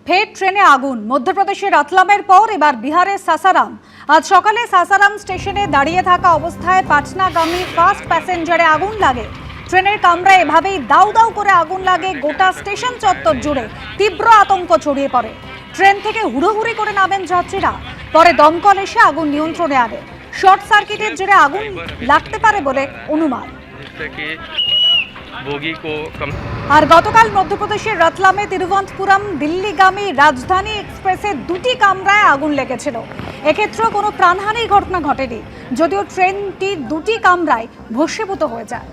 ফের ট্রেনে আগুন। মধ্যপ্রদেশের রতলামের পর এবার বিহারের সাসারাম। আজ সকালে সাসারাম স্টেশনে দাঁড়িয়ে থাকা অবস্থায় পাটনাগামী ফার্স্ট প্যাসেঞ্জারে আগুন লাগে। ট্রেনের কামরায় এভাবেই দাউ দাউ করে আগুন লাগে। গোটা স্টেশন চত্বর জুড়ে তীব্র আতঙ্ক ছড়িয়ে পড়ে। ট্রেন থেকে হুড়োহুড়ি করে নামেন যাত্রীরা। পরে দমকল এসে আগুন নিয়ন্ত্রণে আনে। শর্ট সার্কিটের জেরে আগুন লাগতে পারে বলে অনুমান। আর গতকাল মধ্যপ্রদেশের রতলামে তিরুবনন্তপুরম দিল্লিগামী রাজধানী এক্সপ্রেসের দুটি কামরায় আগুন লেগেছিল। এক্ষেত্রে কোনো প্রাণহানির ঘটনা ঘটেনি, যদিও ট্রেনটি দুটি কামরায় ভস্মীভূত হয়ে যায়।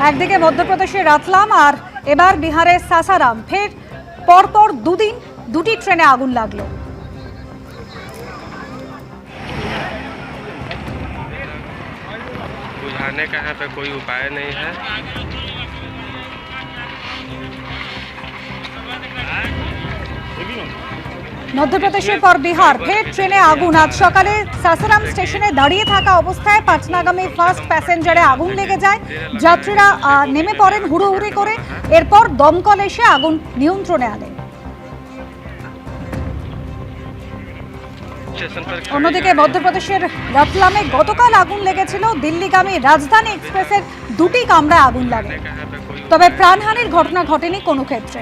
একদিকে মধ্যপ্রদেশের রতলাম আর এবার বিহারের সাসারাম। ফের পরপর দুদিন দুটি ট্রেনে আগুন লাগলো। बुझाने का यहाँ पे कोई उपाय नहीं है। মধ্যপ্রদেশের পর বিহার, ফের ট্রেনে আগুন। আজ সকালে সাসারাম স্টেশনে দাঁড়িয়ে থাকা অবস্থায় পাটনাগামী ফার্স্ট প্যাসেঞ্জারে আগুন লেগে যায়। যাত্রীরা নেমে পড়েন হুড়োহুড়ি করে। এরপর দমকল এসে আগুন নিয়ন্ত্রণে আনে। অন্যদিকে মধ্যপ্রদেশের রতলামে গতকাল আগুন লেগেছিল। দিল্লিগামী রাজধানী এক্সপ্রেসের দুটি কামরায় আগুন লাগে, তবে প্রাণহানির ঘটনা ঘটেনি কোনো ক্ষেত্রে।